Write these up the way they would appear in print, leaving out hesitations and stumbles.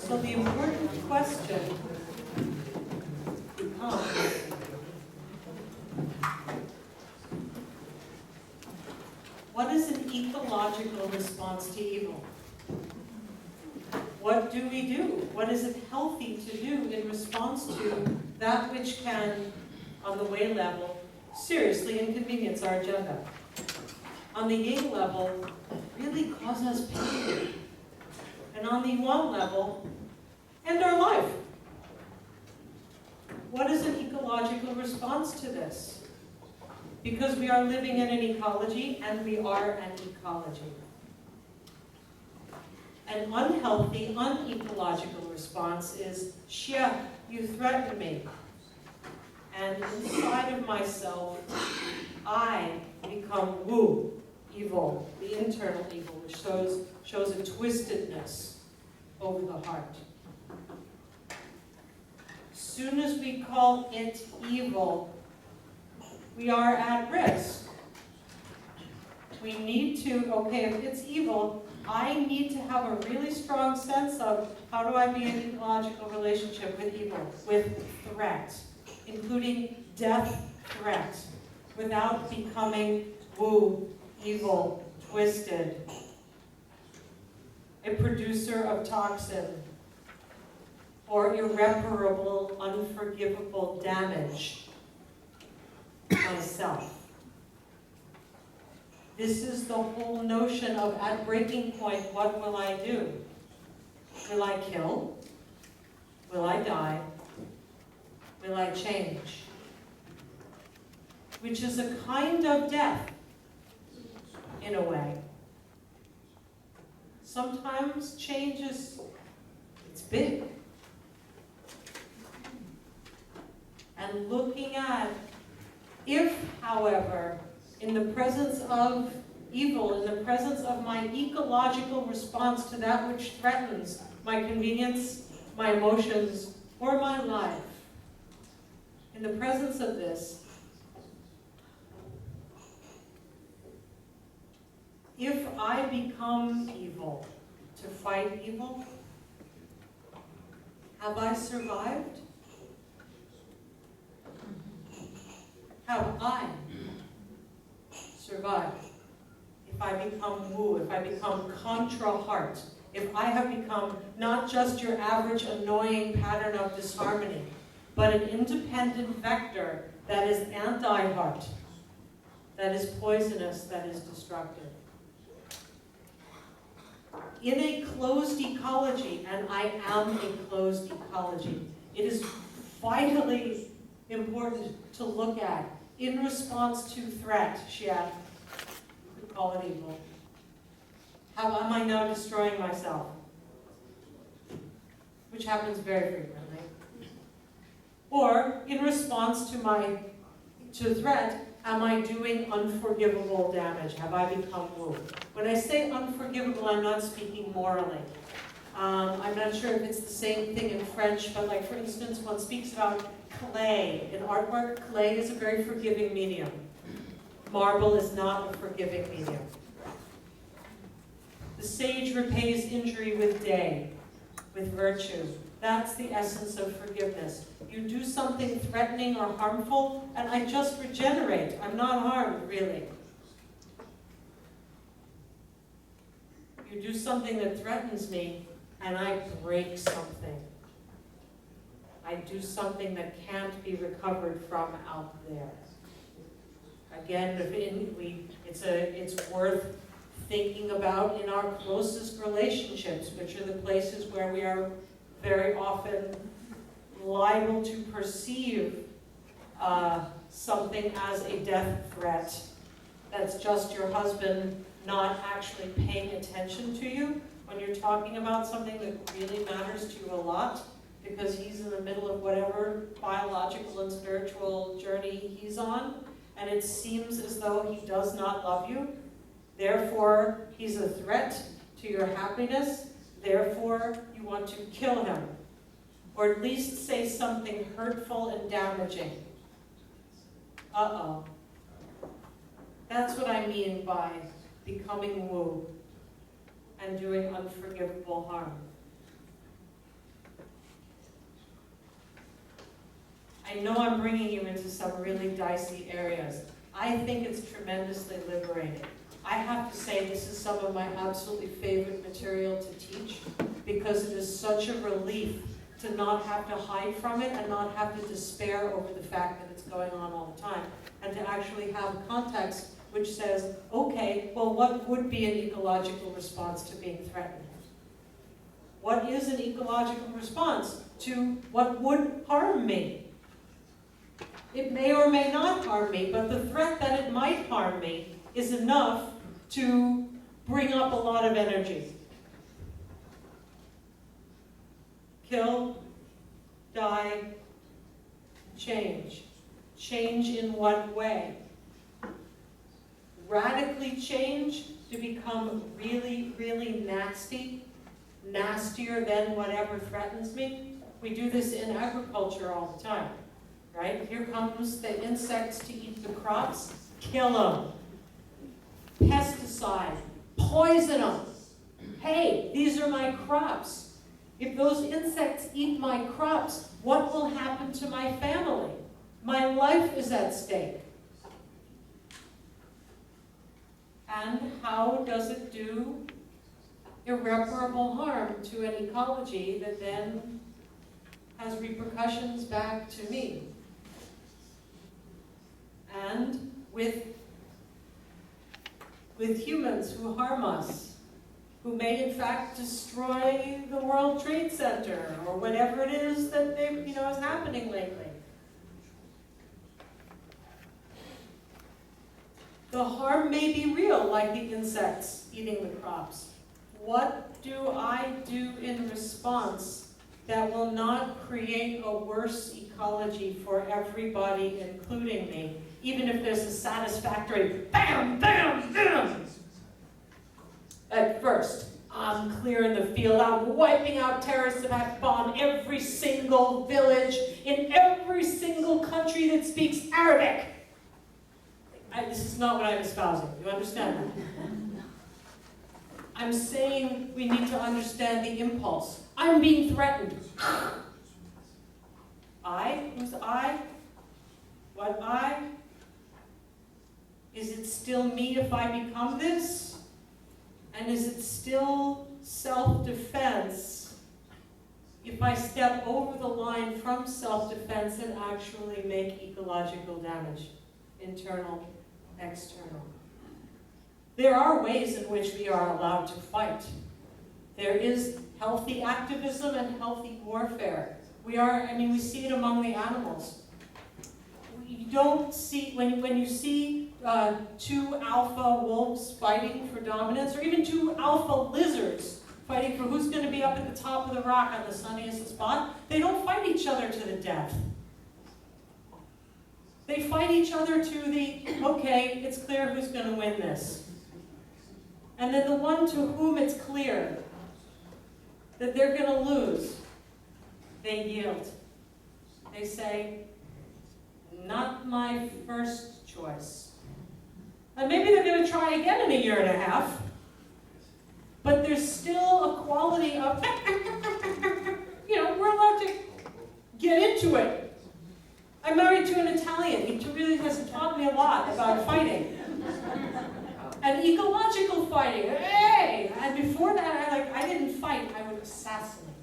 So the important question becomes, what is an ecological response to evil? What do we do? What is it healthy to do in response to that which can, on the way level, seriously inconvenience our agenda? On the Jing level, really cause us pain. And on the Yuan level, end our life. What is an ecological response to this? Because we are living in an ecology, and we are an ecology. An unhealthy, unecological response is, Shen, you threaten me. And inside of myself, I become wu, evil, the internal evil, which shows a twistedness over the heart. As soon as we call it evil, we are at risk. We need to, okay, if it's evil, I need to have a really strong sense of how do I be in an ecological relationship with evil, with threat, including death threat, without becoming woo, evil, twisted, a producer of toxin, or irreparable, unforgivable damage myself. This is the whole notion of, at breaking point, what will I do? Will I kill? Will I die? Will I change? Which is a kind of death, in a way. Sometimes change is, it's big. And looking at, if, however, in the presence of evil, in the presence of my ecological response to that which threatens my convenience, my emotions, or my life, in the presence of this, if I become evil to fight evil, have I survived? Have I survived? If I become wu, if I become contra heart, if I have become not just your average annoying pattern of disharmony, but an independent vector that is anti-heart, that is poisonous, that is destructive. In a closed ecology, and I am a closed ecology, it is vitally important to look at, in response to threat, Shen, we call it evil. How am I now destroying myself? Which happens very frequently. Or, in response to threat, am I doing unforgivable damage? Have I become wu? When I say unforgivable, I'm not speaking morally. I'm not sure if it's the same thing in French, but like, for instance, one speaks about clay. In artwork, clay is a very forgiving medium. Marble is not a forgiving medium. The sage repays injury with day, with virtue. That's the essence of forgiveness. You do something threatening or harmful, and I just regenerate. I'm not harmed, really. You do something that threatens me, and I break something. I do something that can't be recovered from out there. Again, it's worth thinking about in our closest relationships, which are the places where we are very often liable to perceive something as a death threat. That's just your husband not actually paying attention to you when you're talking about something that really matters to you a lot, because he's in the middle of whatever biological and spiritual journey he's on, and it seems as though he does not love you. Therefore, he's a threat to your happiness. Therefore, you want to kill him, or at least say something hurtful and damaging. Uh-oh. That's what I mean by becoming wu and doing unforgivable harm. I know I'm bringing you into some really dicey areas. I think it's tremendously liberating. I have to say this is some of my absolutely favorite material to teach because it is such a relief to not have to hide from it and not have to despair over the fact that it's going on all the time, and to actually have context which says, okay, well, what would be an ecological response to being threatened? What is an ecological response to what would harm me? It may or may not harm me, but the threat that it might harm me is enough to bring up a lot of energy. Kill, die, change. Change in what way? Radically change to become really, really nasty, nastier than whatever threatens me. We do this in agriculture all the time, right? Here comes the insects to eat the crops, kill them. Pesticide, poison them. Hey, these are my crops. If those insects eat my crops, what will happen to my family? My life is at stake. And how does it do irreparable harm to an ecology that then has repercussions back to me? And with humans who harm us, who may in fact destroy the World Trade Center or whatever it is that is happening lately. The harm may be real, like the insects eating the crops. What do I do in response that will not create a worse ecology for everybody, including me, even if there's a satisfactory bam, bam, bam? At first, I'm clearing the field, I'm wiping out terrorist attack bomb every single village in every single country that speaks Arabic. This is not what I'm espousing. You understand that? I'm saying we need to understand the impulse. I'm being threatened. I? Who's I? What I? Is it still me if I become this? And is it still self-defense if I step over the line from self-defense and actually make ecological damage? Internal, external. There are ways in which we are allowed to fight. There is healthy activism and healthy warfare. We see it among the animals. You don't see, when you see two alpha wolves fighting for dominance, or even two alpha lizards fighting for who's going to be up at the top of the rock on the sunniest spot, they don't fight each other to the death. They fight each other to the, okay, it's clear who's going to win this. And then the one to whom it's clear that they're going to lose, they yield. They say, not my first choice. And maybe they're going to try again in a year and a half, but there's still a quality of, we're allowed to get into it. I'm married to an Italian. He really has taught me a lot about fighting. And ecological fighting, hey! And before that, I didn't fight, I would assassinate.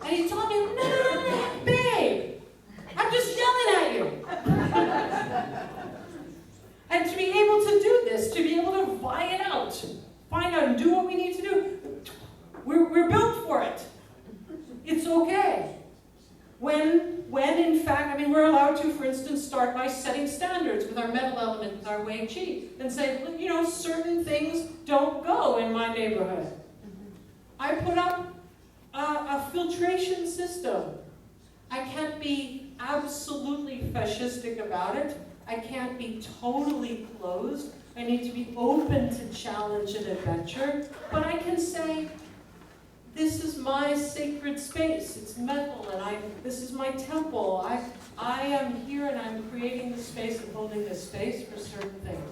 And he told me, no, babe, I'm just yelling at you. And to be able to do this, to be able to find out and do what we need to do, we're built for it. It's okay. When in fact, we're allowed to, for instance, start by setting standards with our metal element, with our Wei Qi, and say, certain things don't go in my neighborhood. I put up a filtration system. I can't be absolutely fascistic about it. I can't be totally closed. I need to be open to challenge and adventure. But I can say, this is my sacred space. It's metal, and this is my temple. I am here, and I'm creating this space and holding this space for certain things.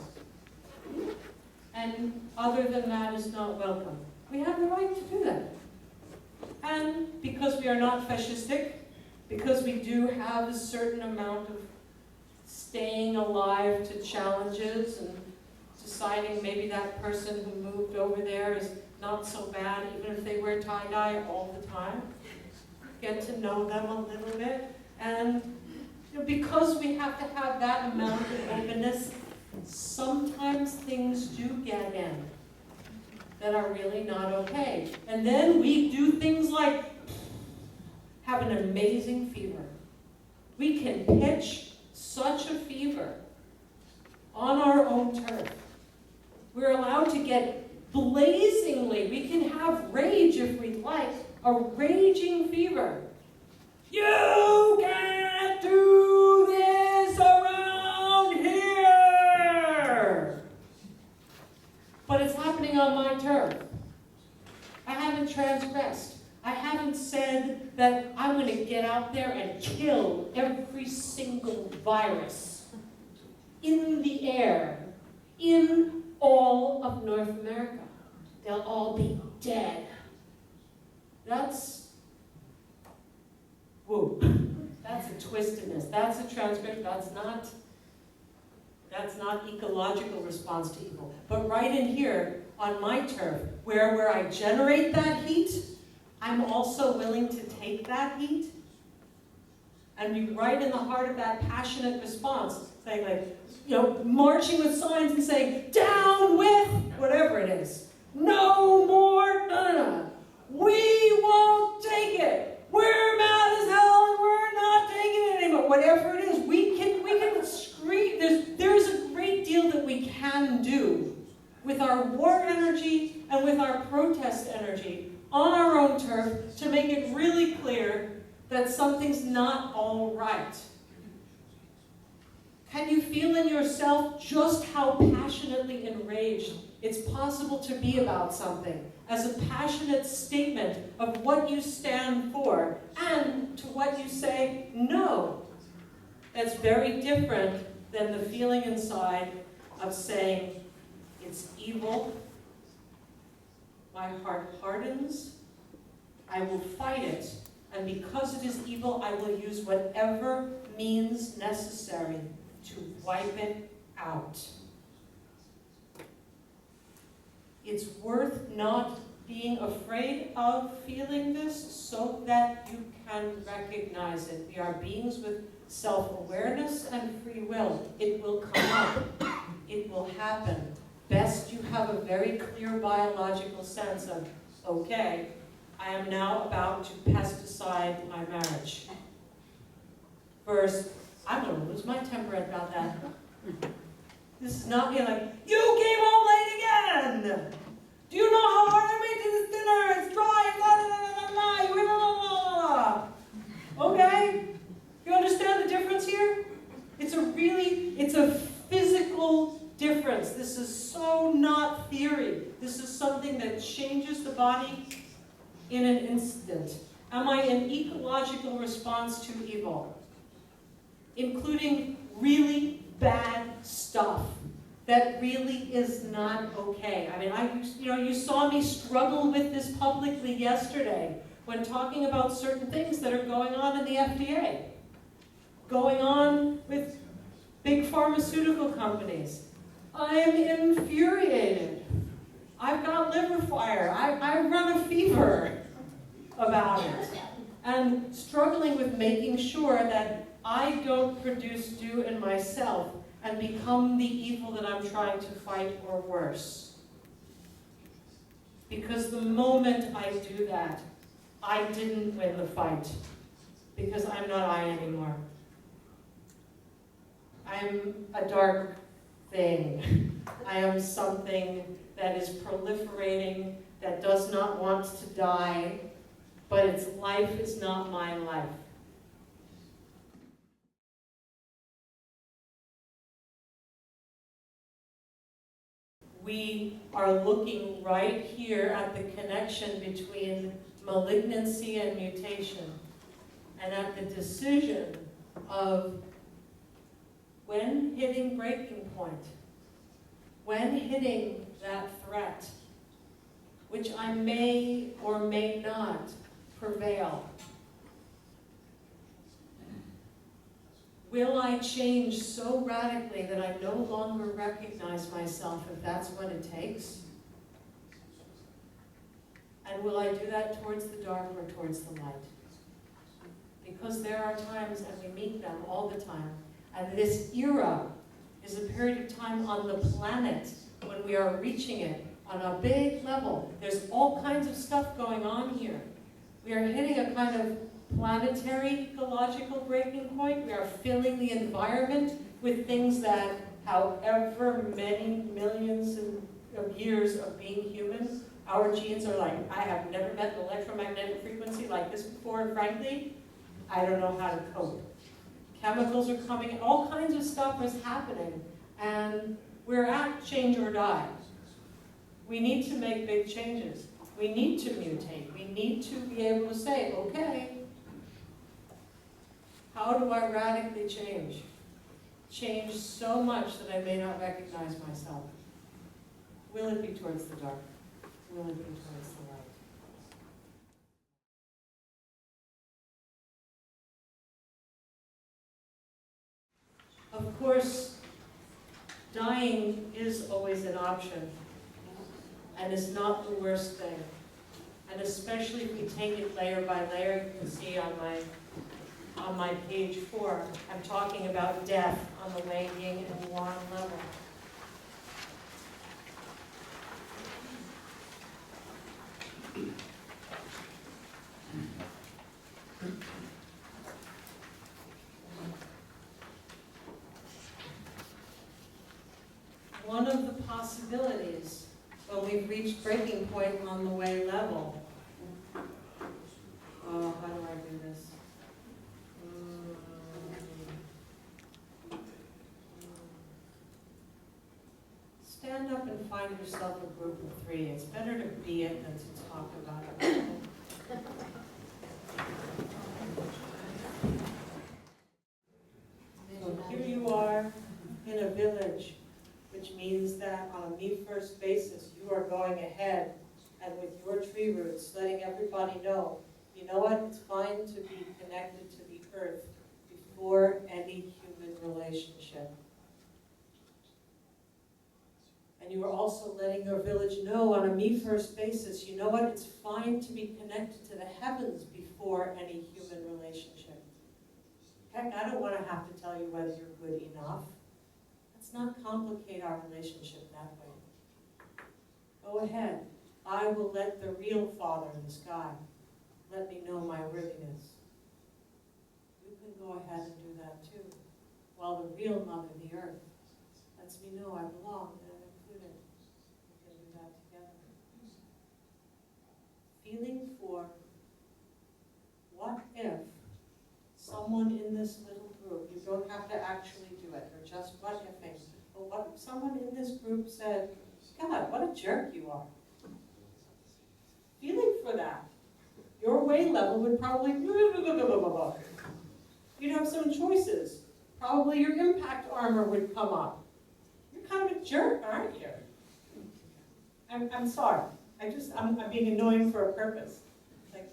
And other than that is not welcome. We have the right to do that. And because we are not fascistic, because we do have a certain amount of staying alive to challenges and deciding maybe that person who moved over there is not so bad, even if they wear tie-dye all the time. Get to know them a little bit. And because we have to have that amount of openness, sometimes things do get in that are really not okay. And then we do things like have an amazing fever. We can pitch such a fever on our own turf. We're allowed to get blazingly, we can have rage if we'd like, a raging fever. You can't do this around here! But it's happening on my turf. I haven't transgressed. I haven't said that I'm going to get out there and kill every single virus in the air, in all of North America. They'll all be dead. That's, whoa, that's a twistedness. That's a transgression. That's not ecological response to evil. But right in here, on my turf, where I generate that heat, I'm also willing to take that heat and be right in the heart of that passionate response, saying like, marching with signs and saying, down with whatever it is. No more, no. We won't take it. We're mad as hell and we're not taking it anymore. Whatever it is, we can scream. There's a great deal that we can do with our war energy and with our protest energy on our own turf to make it really clear that something's not all right. Can you feel in yourself just how passionately enraged it's possible to be about something as a passionate statement of what you stand for and to what you say no? That's very different than the feeling inside of saying it's evil. My heart hardens. I will fight it. And because it is evil, I will use whatever means necessary to wipe it out. It's worth not being afraid of feeling this so that you can recognize it. We are beings with self-awareness and free will. It will come up. It will happen. Best you have a very clear biological sense of, okay, I am now about to pesticide my marriage. First, I'm going to lose my temper about that. This is not me like, you came home late again! Do you know how hard I made this dinner? It's dry, blah, blah, blah, blah, blah. Okay? You understand the difference here? It's a physical difference. This is so not theory. This is something that changes the body in an instant. Am I an ecological response to evil? Including really bad stuff that really is not okay. I mean, you saw me struggle with this publicly yesterday when talking about certain things that are going on in the FDA, going on with big pharmaceutical companies. I am infuriated. I've got liver fire. I run a fever about it. And struggling with making sure that I don't produce do in myself and become the evil that I'm trying to fight or worse. Because the moment I do that, I didn't win the fight. Because I'm not I anymore. I'm a dark thing. I am something that is proliferating, that does not want to die, but its life is not my life. We are looking right here at the connection between malignancy and mutation, and at the decision of when hitting breaking point, when hitting that threat, which I may or may not prevail. Will I change so radically that I no longer recognize myself if that's what it takes? And will I do that towards the dark or towards the light? Because there are times, and we meet them all the time, and this era is a period of time on the planet when we are reaching it on a big level. There's all kinds of stuff going on here. We are hitting a kind of planetary ecological breaking point. We are filling the environment with things that, however many millions of years of being human, our genes are like, I have never met an electromagnetic frequency like this before, and frankly, I don't know how to cope. Chemicals are coming, all kinds of stuff is happening, and we're at change or die. We need to make big changes. We need to mutate. We need to be able to say, okay, how do I radically change? Change so much that I may not recognize myself. Will it be towards the dark? Will it be towards the light? Of course, dying is always an option, and is not the worst thing. And especially if we take it layer by layer, you can see on my page 4, I'm talking about death on the Wei Ying and Yuan level. One of the possibilities when we've reached breaking point on the Wei level, how do I do this? Stand up and find yourself a group of 3. It's better to be it than to talk about it. So here you are in a village, which means that on a me-first basis, you are going ahead and with your tree roots, letting everybody know, you know what, it's fine to be connected to the earth before any human relationship. And you are also letting your village know on a me-first basis, you know what, it's fine to be connected to the heavens before any human relationship. Heck, I don't want to have to tell you whether you're good enough. Let's not complicate our relationship that way. Go ahead. I will let the real Father in the sky let me know my worthiness. You can go ahead and do that too, while the real Mother, the earth, lets me know I belong and I'm included. We can do that together. Feeling for what if someone in this little group, you don't have to actually do it, or just what ifing, but what if someone in this group said, God, what a jerk you are. Feeling for that. Your Wei level would probably, you'd have some choices. Probably your impact armor would come up. You're kind of a jerk, aren't you? I'm sorry. I'm being annoying for a purpose. Like,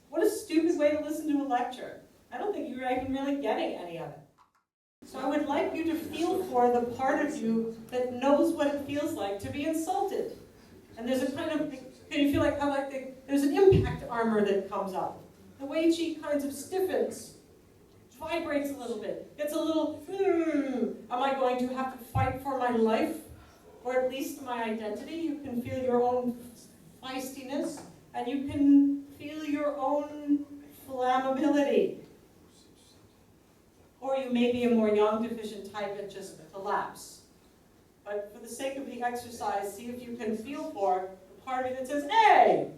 what a stupid way to listen to a lecture. I don't think you're even really getting any of it. So I would like you to feel for the part of you that knows what it feels like to be insulted. And there's a kind of, can you feel like how there's an impact armor that comes up. The Wei Qi kind of stiffens, vibrates a little bit, gets a little, am I going to have to fight for my life? Or at least my identity? You can feel your own feistiness, and you can feel your own flammability. Or you may be a more yang deficient type and just collapse. But for the sake of the exercise, see if you can feel for the part of you that says, hey,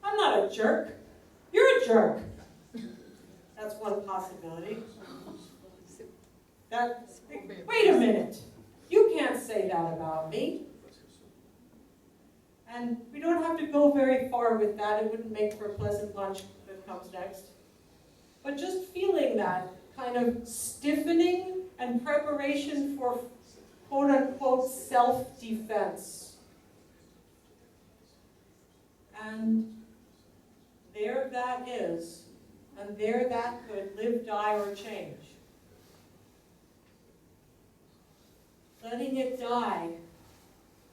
I'm not a jerk. You're a jerk. That's one possibility. Wait a minute. You can't say that about me. And we don't have to go very far with that. It wouldn't make for a pleasant lunch that comes next. But just feeling that kind of stiffening and preparation for quote-unquote self-defense. And there that is, and there that could live, die, or change. letting it die,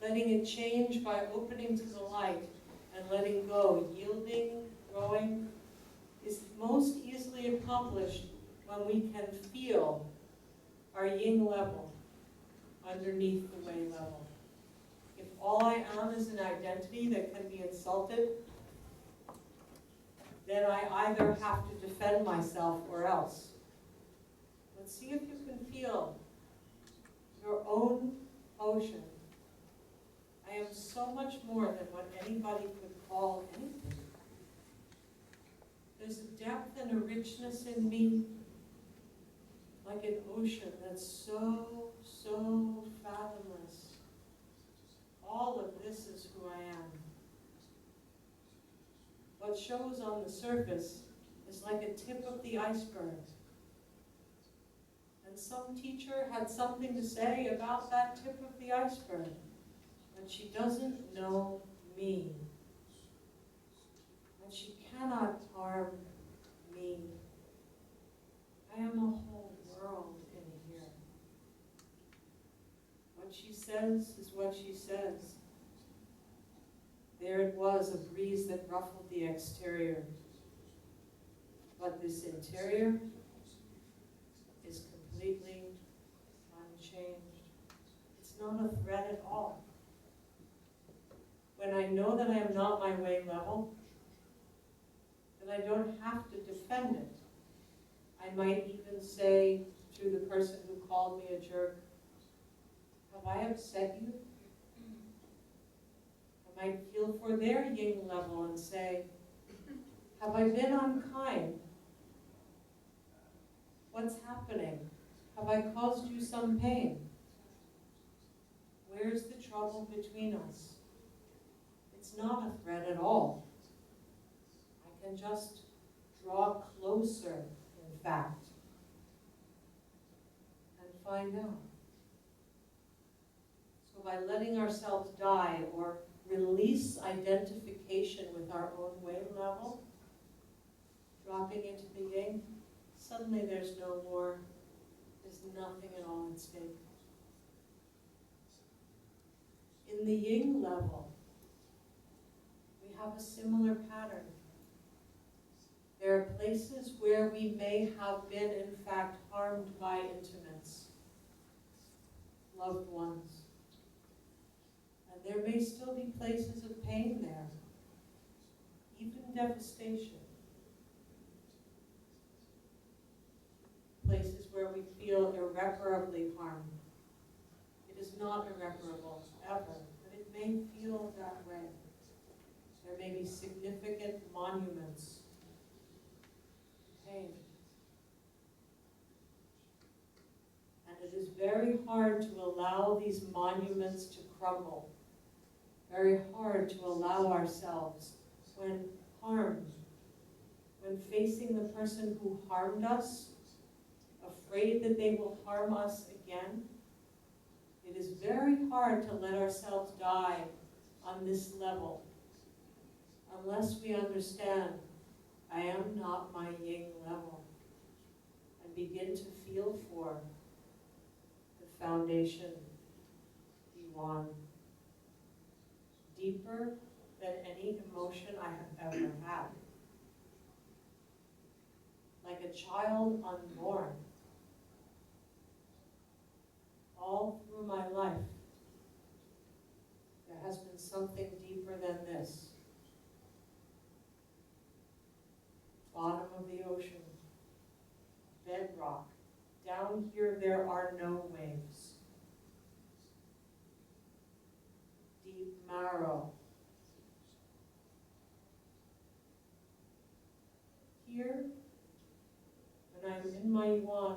letting it change by opening to the light and letting go, yielding, growing, is most easily accomplished when we can feel our yin level underneath the wei level. If all I am is an identity that can be insulted, then I either have to defend myself or else. But see if you can feel your own ocean. I am so much more than what anybody could call anything. There's a depth and a richness in me, like an ocean that's so, so fathomless. All of this is who I am. What shows on the surface is like a tip of the iceberg. And some teacher had something to say about that tip of the iceberg, but she doesn't know me. And she cannot harm me. I am a whole world in here. What she says is what she says. There it was, a breeze that ruffled the exterior. But this interior is completely unchanged. It's not a threat at all. When I know that I am not my way level, then I don't have to defend it. I might even say to the person who called me a jerk, have I upset you? I might feel for their yin level and say, have I been unkind? What's happening? Have I caused you some pain? Where's the trouble between us? It's not a threat at all. I can just draw closer, in fact, and find out. So by letting ourselves die or release identification with our own way level, dropping into the yin, suddenly there's no more, there's nothing at all at stake. In the yin level, we have a similar pattern. There are places where we may have been, in fact, harmed by intimates, loved ones. And there may still be places of pain there, even devastation. Places where we feel irreparably harmed. It is not irreparable, ever, but it may feel that way. There may be significant monuments of pain. And it is very hard to allow these monuments to crumble. Very hard to allow ourselves, when harmed, when facing the person who harmed us, afraid that they will harm us again. It is very hard to let ourselves die on this level unless we understand I am not my yin level and begin to feel for the foundation, Diwan, deeper than any emotion I have ever had. Like a child unborn. All through my life, there has been something deeper than this. Bottom of the ocean, bedrock. Down here there are no waves. Deep marrow. Here, when I'm in my yuan,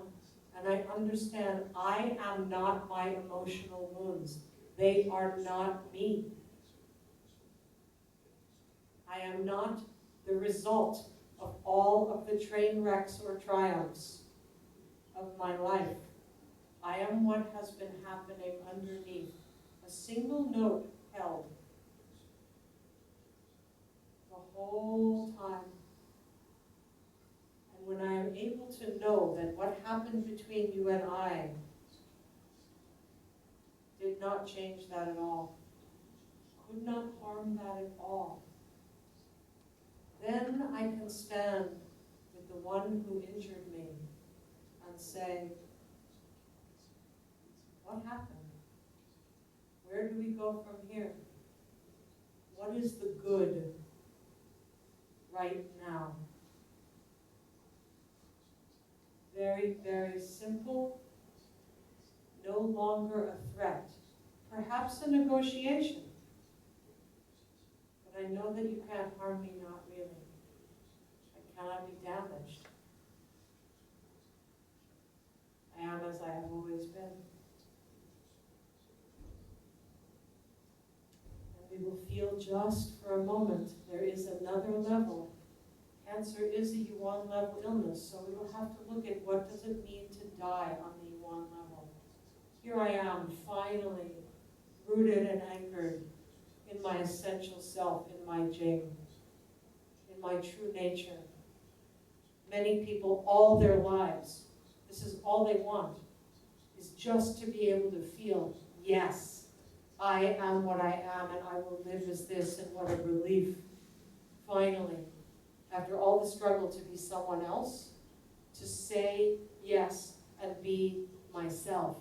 and I understand I am not my emotional wounds. They are not me. I am not the result of all of the train wrecks or triumphs of my life. I am what has been happening underneath. A single note held the whole time. And when I am able to know that what happened between you and I Did not change that at all. Could not harm that at all. Then I can stand with the one who injured me and say, what happened? Where do we go from here? What is the good right now? Very, very simple, no longer a threat. Perhaps a negotiation. But I know that you can't harm me, not really. I cannot be damaged. I am as I have always been. And we will feel just for a moment, there is another level. Cancer is a yuan level illness, so we will have to look at what does it mean to die on the yuan level. Here I am, finally, rooted and anchored in my essential self, in my Jing, in my true nature. Many people, all their lives, this is all they want, is just to be able to feel, yes, I am what I am and I will live as this, and what a relief, finally, after all the struggle to be someone else, to say yes and be myself.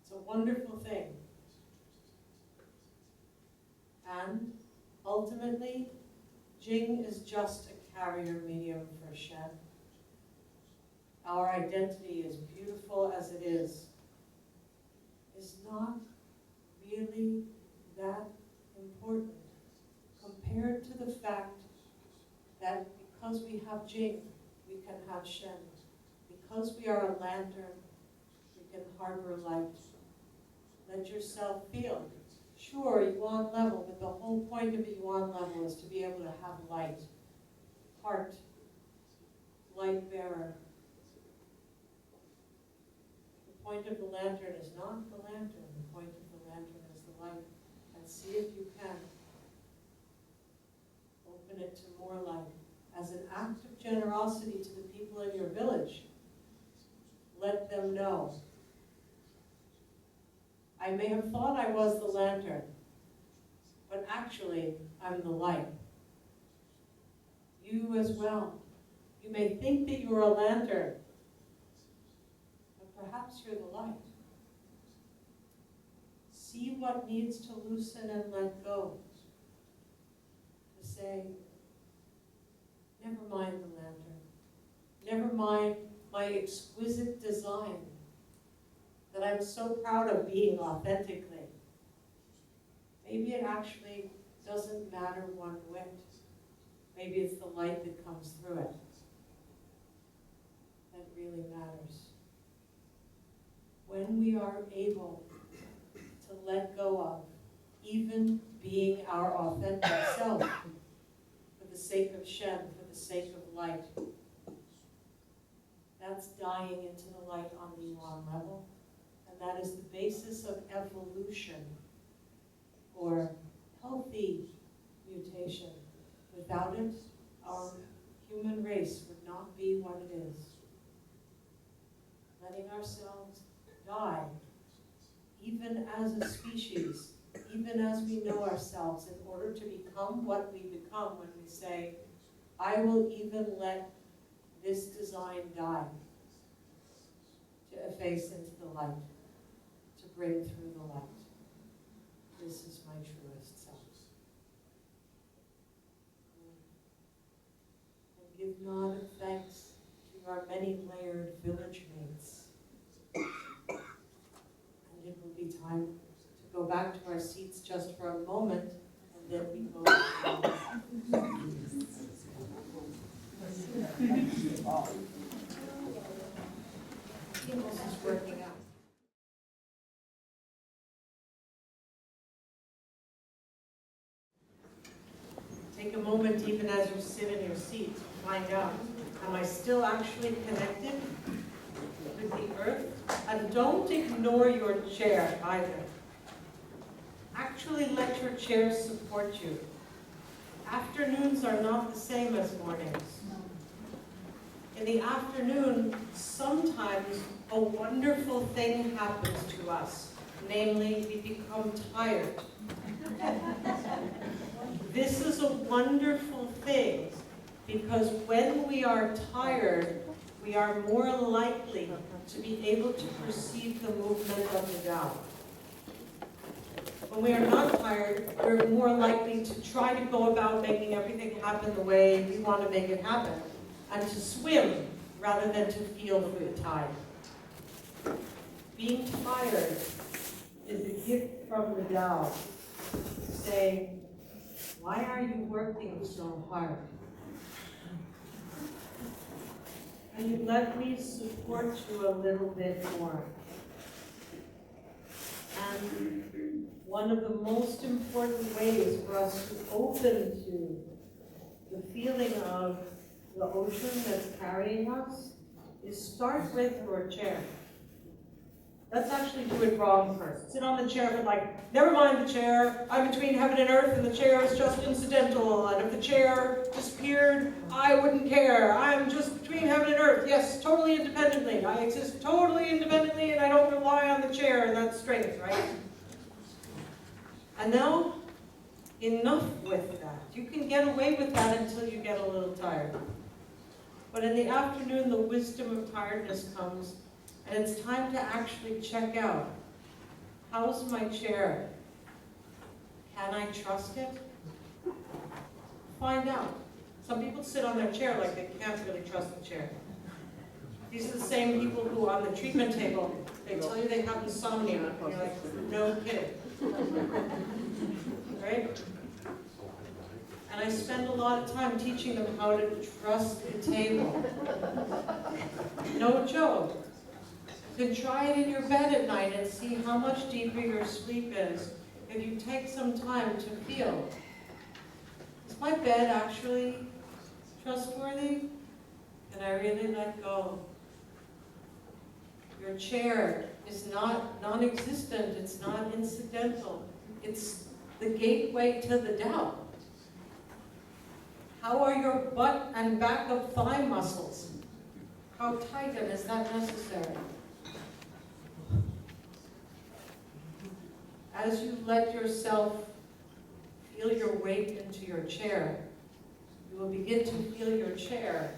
It's a wonderful thing. And ultimately, Jing is just a carrier medium for Shen. Our identity, as beautiful as it is not really that important compared to the fact that because we have Jing, we can have Shen. Because we are a lantern, we can harbor light. Let yourself feel. Sure, yuan level, but the whole point of a yuan level is to be able to have light. Heart, light bearer. The point of the lantern is not the lantern. The point of the lantern is the light. And see if you can open it to more light. As an act of generosity to the people in your village, let them know. I may have thought I was the lantern, but actually, I'm the light. You as well. You may think that you're a lantern, but perhaps you're the light. See what needs to loosen and let go. To say, never mind the lantern. Never mind my exquisite design that I'm so proud of being authentically. Maybe it actually doesn't matter one whit. Maybe it's the light that comes through it that really matters. When we are able to let go of even being our authentic self for the sake of Shen, for the sake of light, that's dying into the light on the yuan level. And that is the basis of evolution, or healthy mutation. Without it, our human race would not be what it is. Letting ourselves die, even as a species, even as we know ourselves, in order to become what we become when we say, I will even let this design die, to efface into the light, to bring through the light. This is my truest self. And give nod of thanks to our many layered village mates. And it will be time to go back to our seats just for a moment, and then we go this is working out. Take a moment, even as you sit in your seat, to find out, am I still actually connected with the earth? And don't ignore your chair either. Actually let your chair support you. Afternoons are not the same as mornings. In the afternoon, sometimes a wonderful thing happens to us. Namely, we become tired. This is a wonderful thing because when we are tired, we are more likely to be able to perceive the movement of the Tao. When we are not tired, we're more likely to try to go about making everything happen the way we want to make it happen, and to swim rather than to feel through the tide. Being tired is a gift from the Tao, saying, why are you working so hard? And you let me support you a little bit more. And one of the most important ways for us to open to the feeling of the ocean that's carrying us is start with your chair. Let's actually do it wrong first. Sit on the chair, but like, never mind the chair. I'm between heaven and earth, and the chair is just incidental. And if the chair disappeared, I wouldn't care. I'm just between heaven and earth. Yes, totally independently. I exist totally independently, and I don't rely on the chair, and that's strength, right? And now, enough with that. You can get away with that until you get a little tired. But in the afternoon, the wisdom of tiredness comes, and it's time to actually check out. How's my chair? Can I trust it? Find out. Some people sit on their chair like they can't really trust the chair. These are the same people who on the treatment table, they tell you they have insomnia, and you're like, no kidding. Right? And I spend a lot of time teaching them how to trust the table. No joke. You can try it in your bed at night and see how much deeper your sleep is if you take some time to feel. Is my bed actually trustworthy? Can I really let go? Your chair is not non-existent, it's not incidental. It's the gateway to the Tao. How are your butt and back of thigh muscles? How tight and is that necessary? As you let yourself feel your weight into your chair, you will begin to feel your chair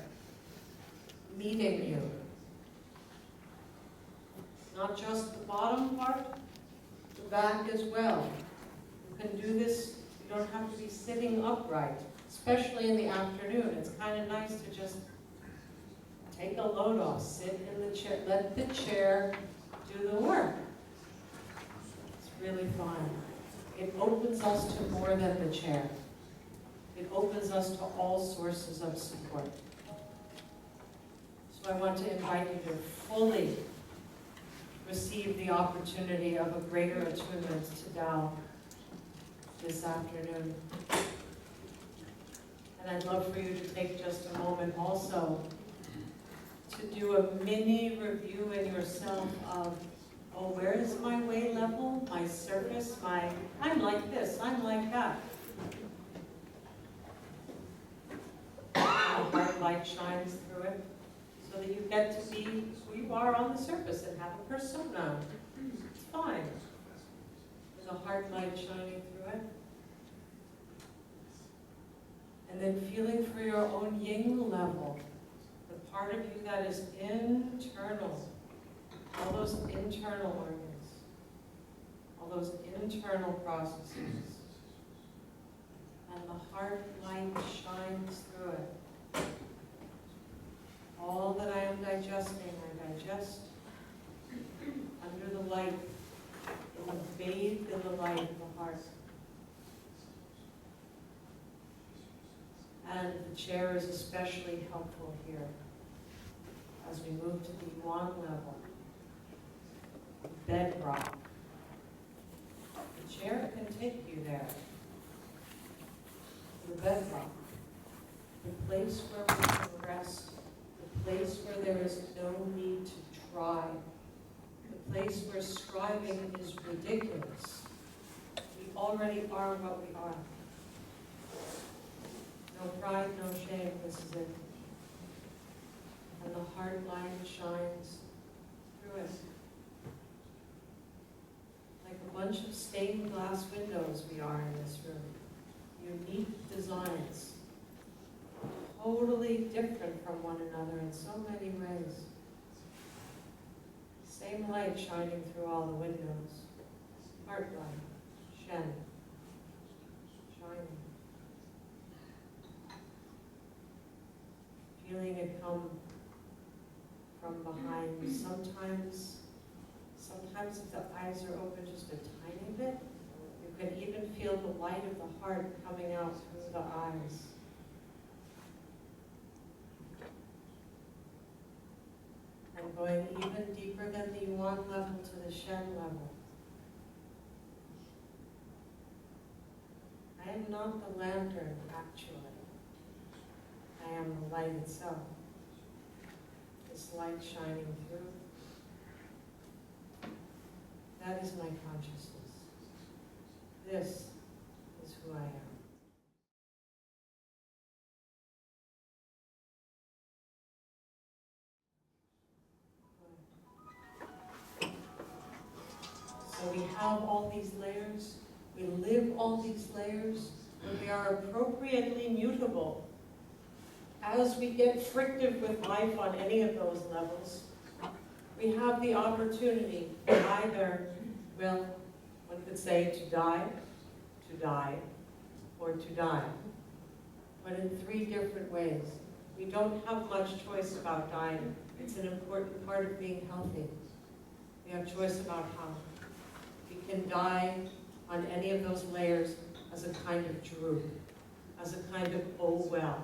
meeting you. Not just the bottom part, the back as well. You can do this, you don't have to be sitting upright, especially in the afternoon. It's kind of nice to just take a load off, sit in the chair, let the chair do the work. It's really fun. It opens us to more than the chair. It opens us to all sources of support. So I want to invite you to fully receive the opportunity of a greater attunement to Tao this afternoon. And I'd love for you to take just a moment also to do a mini review in yourself of, oh, where is my way level, my surface, I'm like this, I'm like that. And the bright light shines through it so that you get to be who you are on the surface and have a persona. It's fine. There's a heart light shining through it. And then feeling for your own Jing level, the part of you that is internal, all those internal organs, all those internal processes. And the heart light shines through it. All that I am digesting, I digest under the light, bathed in the light of the heart. And the chair is especially helpful here as we move to the yuan level, bedrock. The chair can take you there, the bedrock, the place where we can rest, the place where there is no need to try, the place where striving is ridiculous. We already are what we are. No pride, no shame, this is it. and the heart light shines through it. Like a bunch of stained glass windows we are in this room. Unique designs. Totally different from one another in so many ways. Same light shining through all the windows. Heart light, Shen, shining. Feeling it come from behind. Sometimes if the eyes are open just a tiny bit, you can even feel the light of the heart coming out through the eyes. And going even deeper than the yuan level to the Shen level. I am not the lantern, actually. I am the light itself. This light shining through. That is my consciousness. This is who I am. So we have all these layers, we live all these layers, and we are appropriately mutable. As we get frictive with life on any of those levels, we have the opportunity to either, well, one could say to die, or to die. But in 3 different ways. We don't have much choice about dying. It's an important part of being healthy. We have choice about how. We can die on any of those layers as a kind of droop, as a kind of oh well,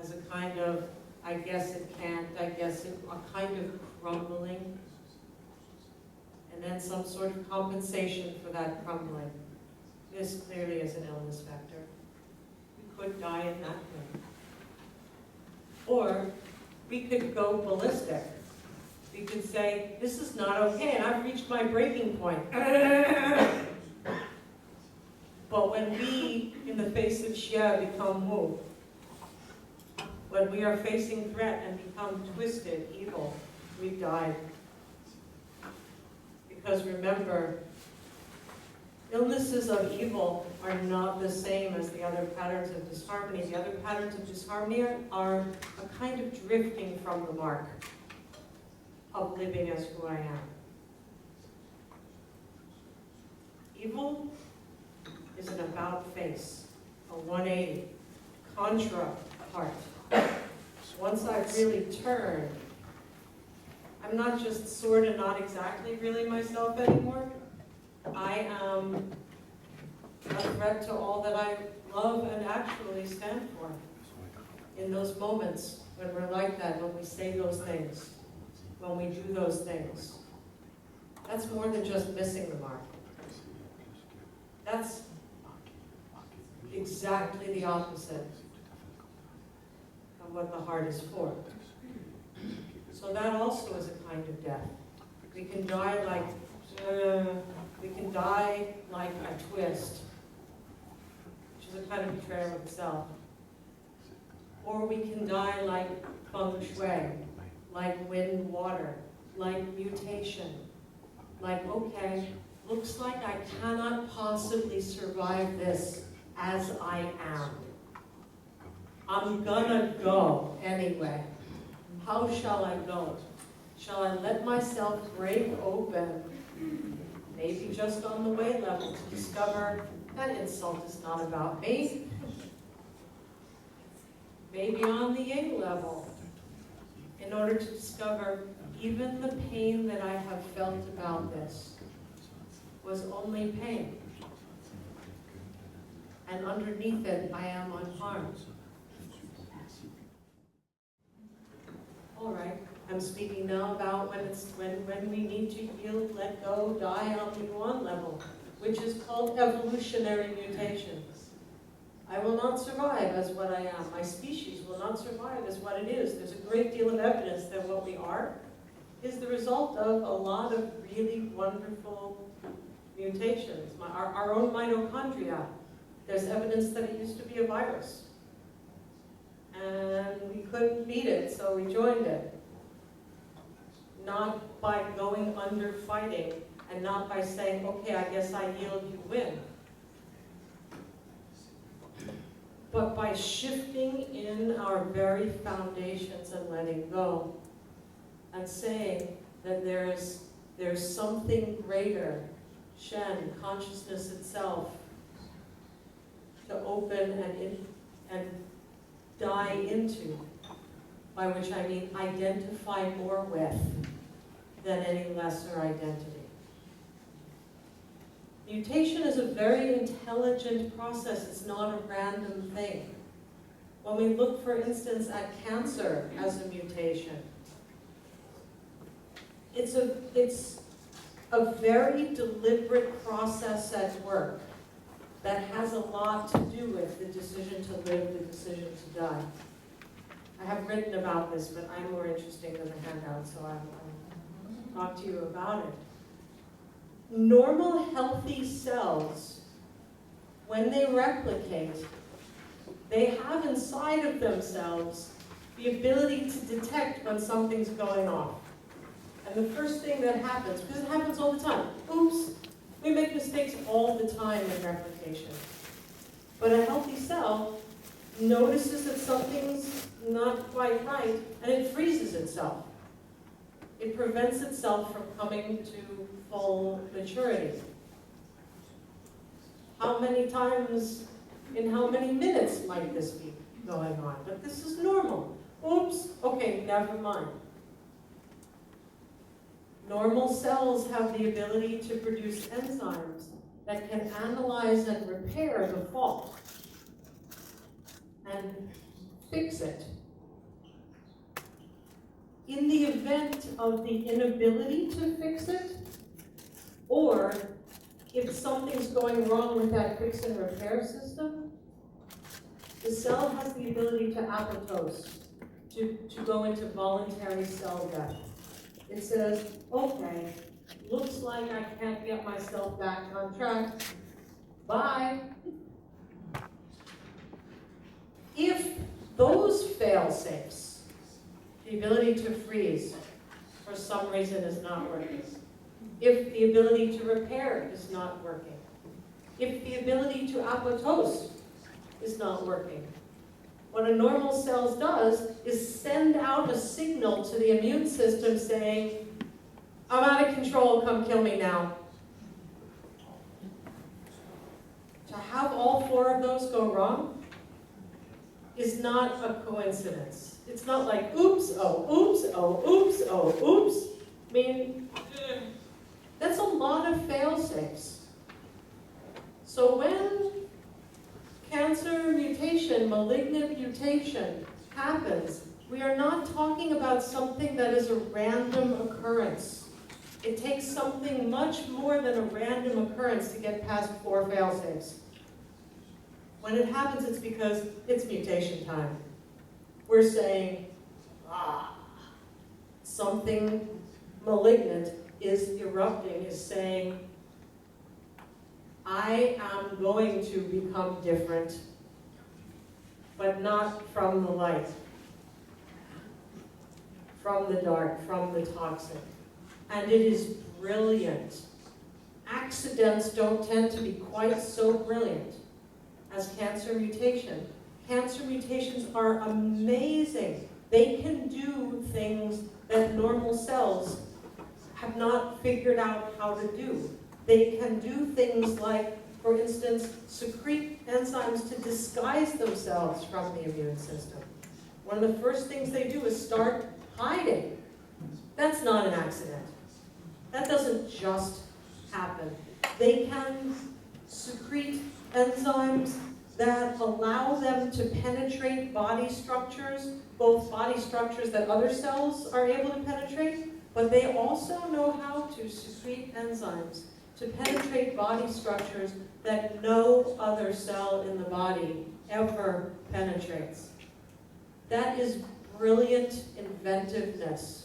as a kind of I guess it can't, a kind of crumbling, and then some sort of compensation for that crumbling. This clearly is an illness vector. We could die in that way. Or we could go ballistic. We could say, this is not okay, and I've reached my breaking point. But when we, in the face of Xia, become Wu, when we are facing threat and become twisted, evil, we've died. Because remember, illnesses of evil are not the same as the other patterns of disharmony. The other patterns of disharmony are a kind of drifting from the mark of living as who I am. Evil is an about face, a 180, contra part. Once I've really turned, I'm not just sort of not exactly really myself anymore. I am a threat to all that I love and actually stand for. In those moments when we're like that, when we say those things, when we do those things, that's more than just missing the mark. That's exactly the opposite of what the heart is for. So that also is a kind of death. We can die like a twist, which is a kind of betrayal of itself. Or we can die like feng shui, like wind, water, like mutation, like, okay, looks like I cannot possibly survive this as I am. I'm gonna go anyway. How shall I go? Shall I let myself break open, maybe just on the way level, to discover that insult is not about me? Maybe on the Ying level, in order to discover even the pain that I have felt about this was only pain. And underneath it, I am unharmed. All right, I'm speaking now about when we need to yield, let go, die on the yuan level, which is called evolutionary mutation. I will not survive as what I am. My species will not survive as what it is. There's a great deal of evidence that what we are is the result of a lot of really wonderful mutations. Our own mitochondria, there's evidence that it used to be a virus. and we couldn't beat it, so we joined it. Not by going under fighting, and not by saying, okay, I guess I yield, you win. But by shifting in our very foundations and letting go, and saying that there's something greater, Shen, consciousness itself, to open and die into, by which I mean identify more with than any lesser identity. Mutation is a very intelligent process. It's not a random thing. When we look, for instance, at cancer as a mutation, it's a very deliberate process at work that has a lot to do with the decision to live, the decision to die. I have written about this, but I'm more interesting than the handout, so I'll talk to you about it. Normal, healthy cells, when they replicate, they have inside of themselves the ability to detect when something's going off. And the first thing that happens, because it happens all the time, oops, we make mistakes all the time in replication. But a healthy cell notices that something's not quite right, and it freezes itself. It prevents itself from coming to full maturity. How many times, in how many minutes might this be going on? But this is normal. Oops, okay, never mind. Normal cells have the ability to produce enzymes that can analyze and repair the fault and fix it. In the event of the inability to fix it, or if something's going wrong with that fix and repair system, the cell has the ability to apoptose, to go into voluntary cell death. It says, okay, looks like I can't get myself back on track. Bye. If those fail-safes, the ability to freeze, for some reason is not working, if the ability to repair is not working, if the ability to apoptose is not working, what a normal cell does is send out a signal to the immune system saying, I'm out of control, come kill me now. To have all four of those go wrong is not a coincidence. It's not like, oops, oh, oops, oh, oops, oh, oops. I mean, that's a lot of fail-safes. So when cancer mutation, malignant mutation happens, we are not talking about something that is a random occurrence. It takes something much more than a random occurrence to get past four fail-safes. When it happens, it's because it's mutation time. We're saying, something malignant is erupting, is saying, I am going to become different, but not from the light, from the dark, from the toxic. And it is brilliant. Accidents don't tend to be quite so brilliant as cancer mutation. Cancer mutations are amazing. They can do things that normal cells have not figured out how to do. They can do things like, for instance, secrete enzymes to disguise themselves from the immune system. One of the first things they do is start hiding. That's not an accident. That doesn't just happen. They can secrete enzymes that allow them to penetrate body structures, both body structures that other cells are able to penetrate, but they also know how to secrete enzymes to penetrate body structures that no other cell in the body ever penetrates. That is brilliant inventiveness.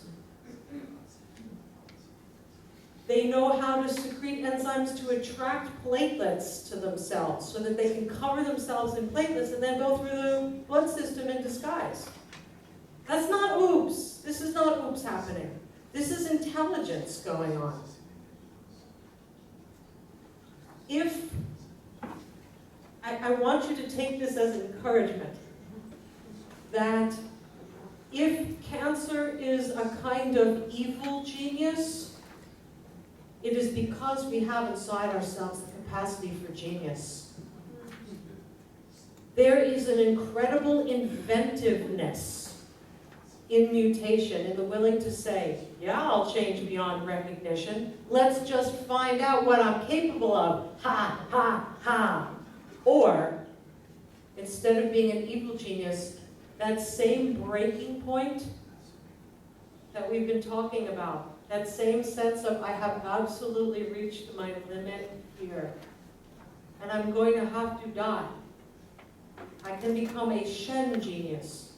They know how to secrete enzymes to attract platelets to themselves so that they can cover themselves in platelets and then go through the blood system in disguise. That's not oops. This is not oops happening. This is intelligence going on. I want you to take this as encouragement, that if cancer is a kind of evil genius, it is because we have inside ourselves the capacity for genius. There is an incredible inventiveness in mutation, in the willing to say, yeah, I'll change beyond recognition. Let's just find out what I'm capable of. Ha, ha, ha. Or, instead of being an evil genius, that same breaking point that we've been talking about, that same sense of I have absolutely reached my limit here, and I'm going to have to die. I can become a Shen genius.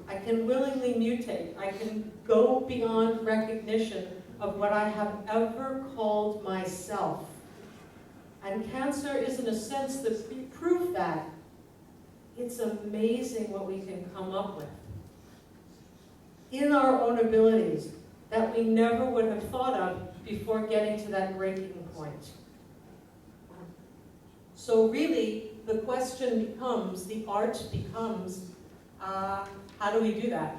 I can willingly mutate. I can go beyond recognition of what I have ever called myself. And cancer is, in a sense, the proof that it's amazing what we can come up with in our own abilities that we never would have thought of before getting to that breaking point. So really, the question becomes, the art becomes, how do we do that?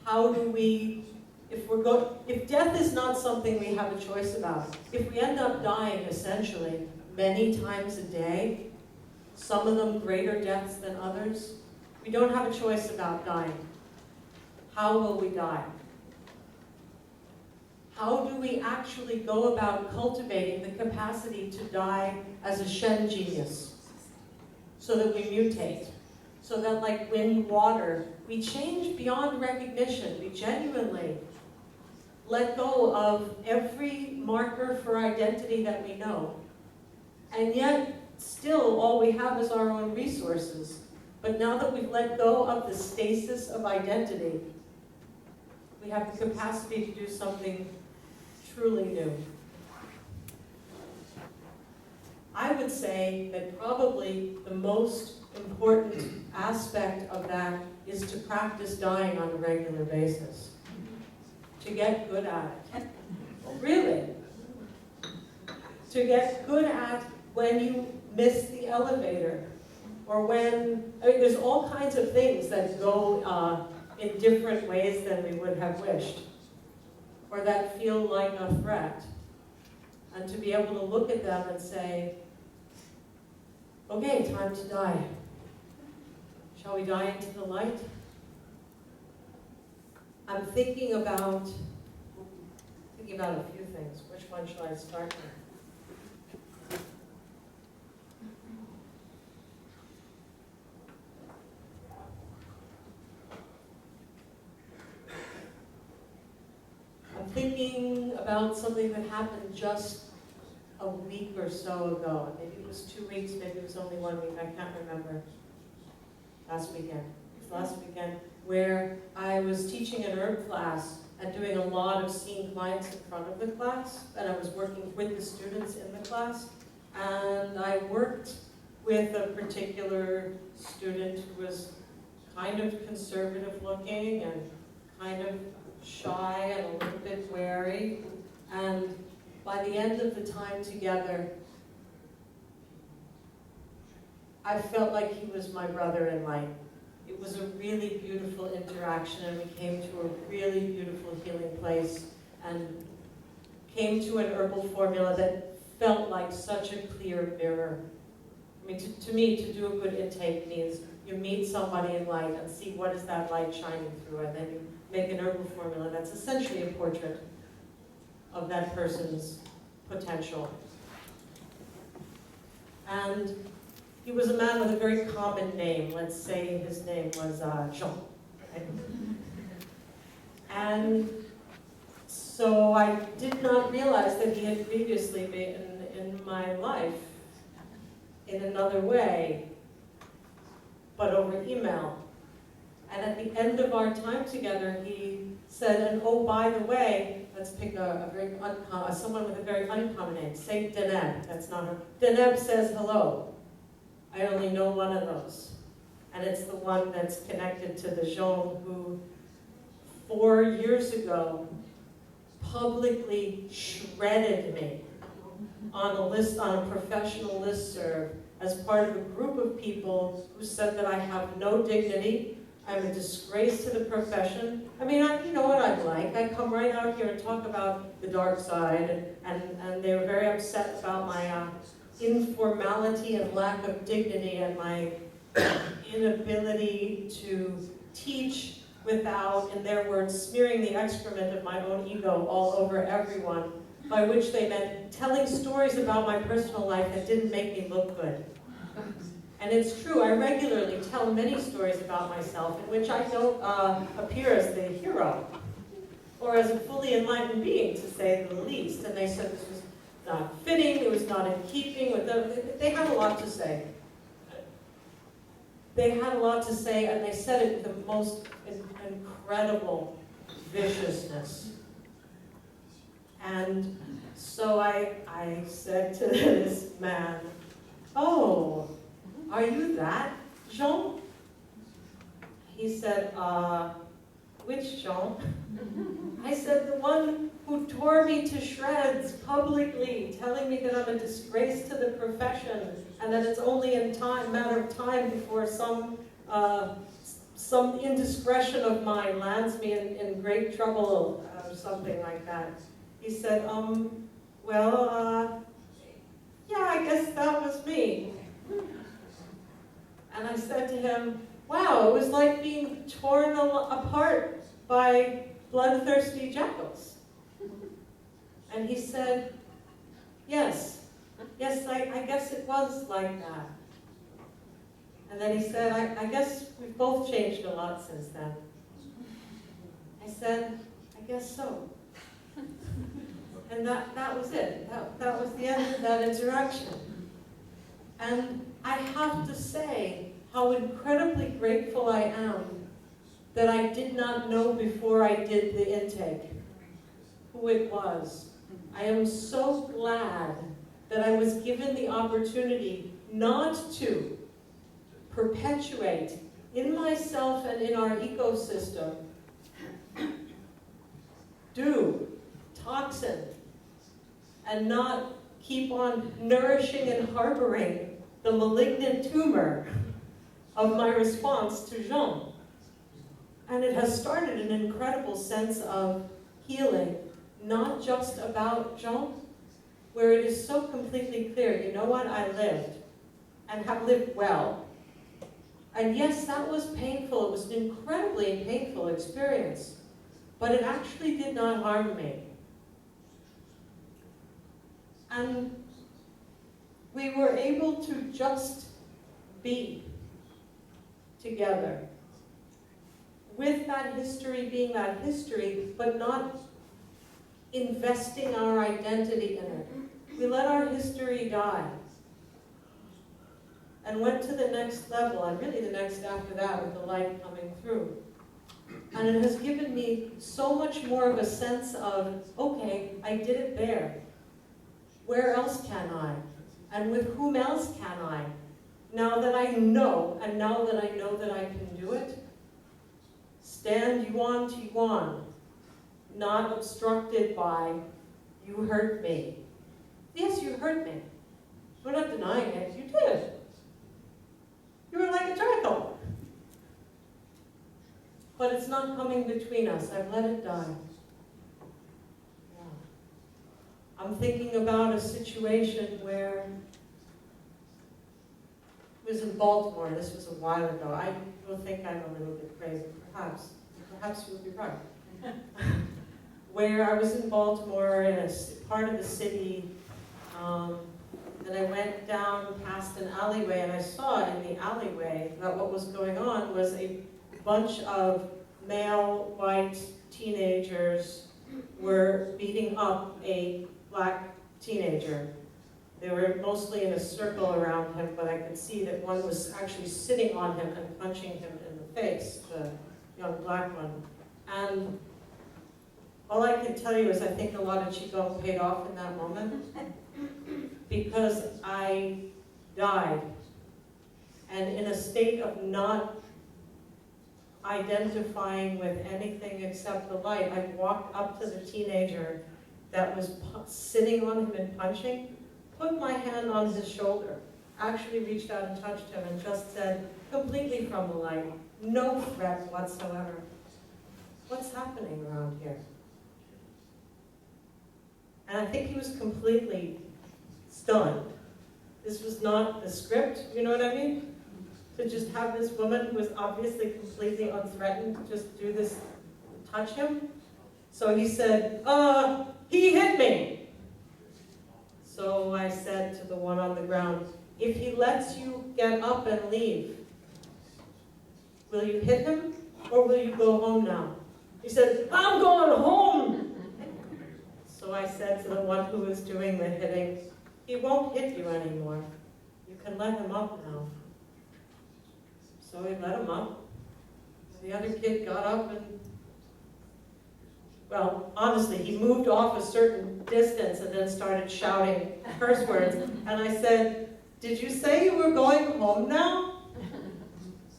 How do we, if death is not something we have a choice about, if we end up dying essentially many times a day, some of them greater deaths than others, we don't have a choice about dying. How will we die? How do we actually go about cultivating the capacity to die as a Shen genius so that we mutate? So that like wind, water, we change beyond recognition. We genuinely let go of every marker for identity that we know. And yet, still, all we have is our own resources. But now that we've let go of the stasis of identity, we have the capacity to do something truly new. I would say that probably the most important aspect of that is to practice dying on a regular basis. To get good at it. Really. To get good at when you miss the elevator. Or when, there's all kinds of things that go in different ways than we would have wished. Or that feel like a threat. And to be able to look at them and say, okay, time to die. Shall we die into the light? I'm thinking about a few things. Which one shall I start with? I'm thinking about something that happened just a week or so ago. Maybe it was 2 weeks, maybe it was only 1 week, I can't remember. Last weekend, where I was teaching an herb class and doing a lot of seeing clients in front of the class, and I was working with the students in the class, and I worked with a particular student who was kind of conservative looking and kind of shy and a little bit wary, and by the end of the time together, I felt like he was my brother in light. It was a really beautiful interaction, and we came to a really beautiful healing place and came to an herbal formula that felt like such a clear mirror. I mean, to me, to do a good intake means you meet somebody in light and see what is that light shining through, and then you make an herbal formula that's essentially a portrait of that person's potential. And he was a man with a very common name. Let's say his name was Jing. Right? And so I did not realize that he had previously been in my life in another way, but over email. And at the end of our time together, he said, and oh, by the way, let's pick someone with a very uncommon name, say Deneb, that's not her. Deneb says hello. I only know one of those. And it's the one that's connected to the Jing who 4 years ago publicly shredded me on a professional listserv as part of a group of people who said that I have no dignity, I'm a disgrace to the profession. I mean, you know what I'm like. I come right out here and talk about the dark side, and they were very upset about my informality and lack of dignity and my inability to teach without, in their words, smearing the excrement of my own ego all over everyone, by which they meant telling stories about my personal life that didn't make me look good. And it's true, I regularly tell many stories about myself in which I don't appear as the hero, or as a fully enlightened being, to say the least. And they said this was not fitting, it was not in keeping with them. They had a lot to say. They had a lot to say, and they said it with the most incredible viciousness. And so I said to this man, oh, are you that Jing? He said, which Jing? I said, the one who tore me to shreds publicly, telling me that I'm a disgrace to the profession, and that it's only a matter of time before some indiscretion of mine lands me in great trouble, or something like that. He said, yeah, I guess that was me. And I said to him, wow, it was like being torn apart by bloodthirsty jackals. And he said, yes, I guess it was like that. And then he said, I guess we've both changed a lot since then. I said, I guess so. And that was it. That was the end of that interaction. And I have to say how incredibly grateful I am that I did not know before I did the intake who it was. I am so glad that I was given the opportunity not to perpetuate in myself and in our ecosystem toxin, and not keep on nourishing and harboring the malignant tumor of my response to Jing. And it has started an incredible sense of healing, not just about Jing, where it is so completely clear, you know what, I lived, and have lived well. And yes, that was painful. It was an incredibly painful experience, but it actually did not harm me. And we were able to just be together, with that history being that history, but not investing our identity in it. We let our history die and went to the next level, and really the next after that, with the light coming through. And it has given me so much more of a sense of, okay, I did it there. Where else can I? And with whom else can I? Now that I know, and now that I know that I can do it, stand yuan to yuan, not obstructed by, you hurt me. Yes, you hurt me. We're not denying it, you did. You were like a jackal. But it's not coming between us. I've let it die. Yeah. I'm thinking about a situation where it was in Baltimore. This was a while ago. I will think I'm a little bit crazy, perhaps. Perhaps you would be right. Where I was in Baltimore in a part of the city, and I went down past an alleyway, and I saw in the alleyway that what was going on was a bunch of male white teenagers were beating up a black teenager. They were mostly in a circle around him, but I could see that one was actually sitting on him and punching him in the face, the young black one. And All I can tell you is I think a lot of Qigong paid off in that moment because I died. And in a state of not identifying with anything except the light, I walked up to the teenager that was sitting on him and punching, put my hand on his shoulder, actually reached out and touched him and just said, completely from the light, no threat whatsoever. What's happening around here? And I think he was completely stunned. This was not the script, you know what I mean? To just have this woman who was obviously completely unthreatened just do this, touch him. So he said, he hit me. So I said to the one on the ground, if he lets you get up and leave, will you hit him or will you go home now? He said, I'm going home. So I said to the one who was doing the hitting, he won't hit you anymore. You can let him up now. So we let him up. The other kid got up and, well, honestly, he moved off a certain distance and then started shouting curse words. And I said, did you say you were going home now?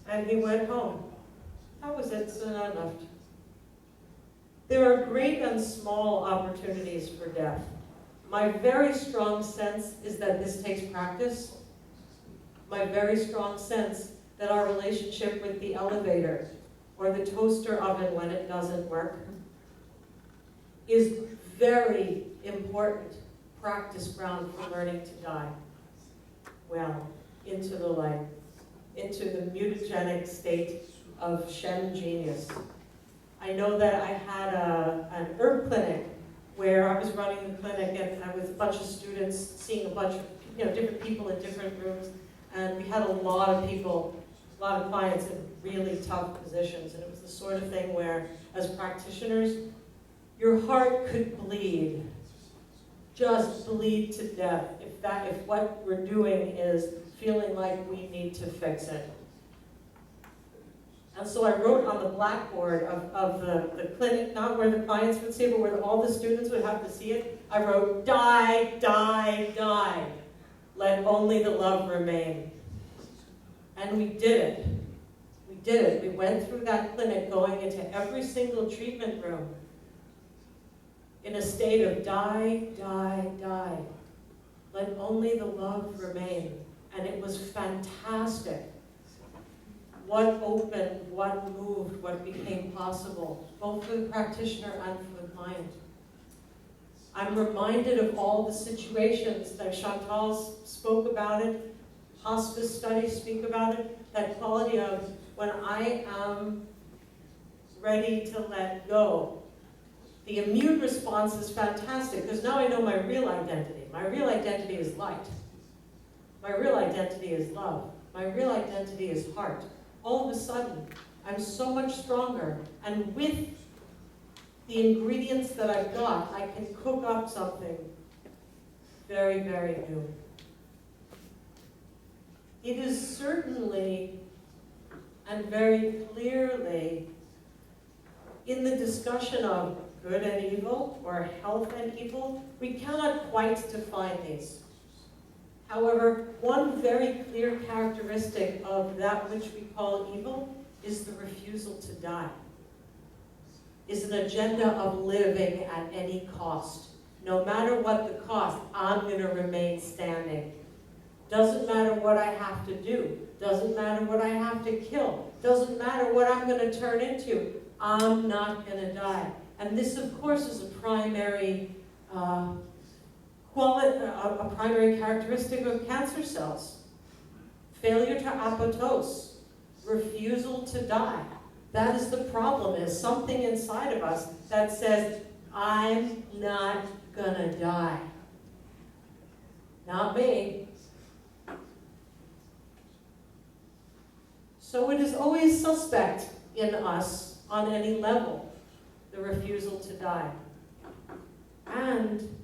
And he went home. That was it, so I left. There are great and small opportunities for death. My very strong sense is that this takes practice. My very strong sense that our relationship with the elevator or the toaster oven when it doesn't work is very important practice ground for learning to die well into the light, into the mutagenic state of Shen genius. I know that I had an herb clinic where I was running the clinic and I was a bunch of students seeing a bunch of different people in different rooms, and we had a lot of people, a lot of clients in really tough positions, and it was the sort of thing where, as practitioners, your heart could bleed, just bleed to death if what we're doing is feeling like we need to fix it. And so I wrote on the blackboard of the clinic, not where the clients would see it, but where all the students would have to see it, I wrote, die, die, die. Let only the love remain. And we did it. We did it. We went through that clinic going into every single treatment room in a state of die, die, die. Let only the love remain. And it was fantastic. What opened, what moved, what became possible, both for the practitioner and for the client. I'm reminded of all the situations that Chantal spoke about it, hospice studies speak about it, that quality of when I am ready to let go. The immune response is fantastic because now I know my real identity. My real identity is light. My real identity is love. My real identity is heart. All of a sudden, I'm so much stronger, and with the ingredients that I've got, I can cook up something very, very new. It is certainly and very clearly in the discussion of good and evil, or health and evil, we cannot quite define these. However, one very clear characteristic of that which we call evil is the refusal to die, is an agenda of living at any cost. No matter what the cost, I'm going to remain standing. Doesn't matter what I have to do. Doesn't matter what I have to kill. Doesn't matter what I'm going to turn into. I'm not going to die. And this, of course, is a primary a primary characteristic of cancer cells. Failure to apoptose, refusal to die. That is the problem, is something inside of us that says, I'm not gonna die. Not me. So it is always suspect in us on any level, the refusal to die. And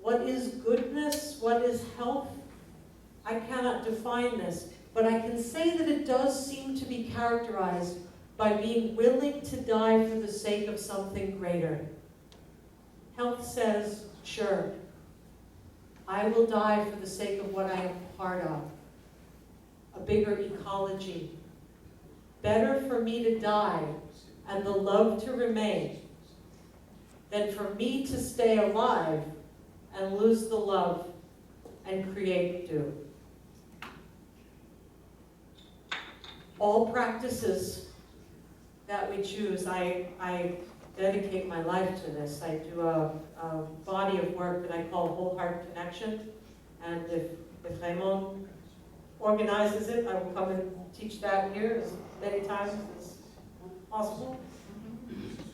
what is goodness? What is health? I cannot define this, but I can say that it does seem to be characterized by being willing to die for the sake of something greater. Health says, sure, I will die for the sake of what I am part of. A bigger ecology. Better for me to die and the love to remain than for me to stay alive and lose the love and create do. All practices that we choose, I dedicate my life to this. I do a body of work that I call Whole Heart Connection, and if Raymond organizes it, I will come and teach that here as many times as possible.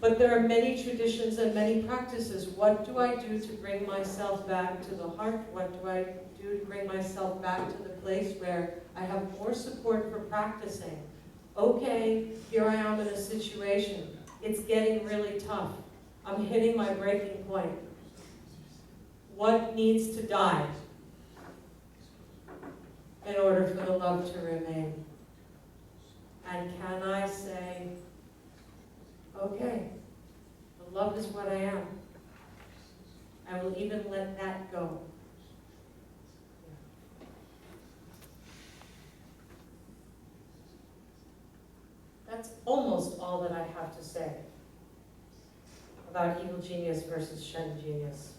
But there are many traditions and many practices. What do I do to bring myself back to the heart? What do I do to bring myself back to the place where I have more support for practicing? Okay, here I am in a situation. It's getting really tough. I'm hitting my breaking point. What needs to die in order for the love to remain? And can I say, okay, the love is what I am. I will even let that go. That's almost all that I have to say about evil genius versus Shen genius.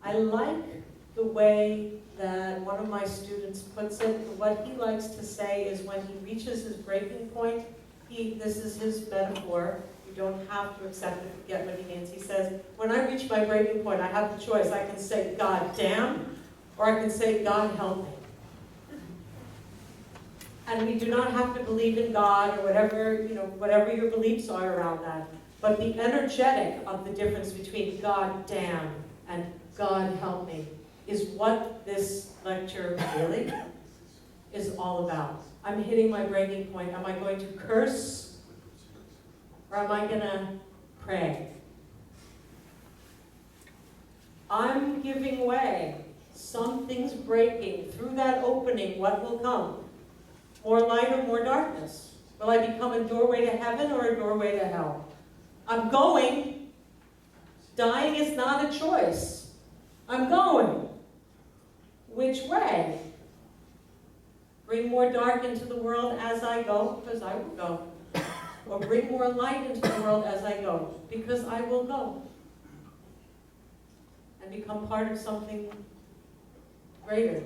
I like the way that one of my students puts it. What he likes to say is when he reaches his breaking point, this is his metaphor. You don't have to accept it, forget what he means. He says, when I reach my breaking point, I have the choice. I can say, God damn, or I can say, God help me. And we do not have to believe in God or whatever your beliefs are around that. But the energetic of the difference between God damn and God help me is what this lecture really is all about. I'm hitting my breaking point. Am I going to curse or am I going to pray? I'm giving way. Something's breaking. Through that opening, what will come? More light or more darkness? Will I become a doorway to heaven or a doorway to hell? I'm going. Dying is not a choice. I'm going. Which way? Bring more dark into the world as I go, because I will go. Or bring more light into the world as I go, because I will go. And become part of something greater.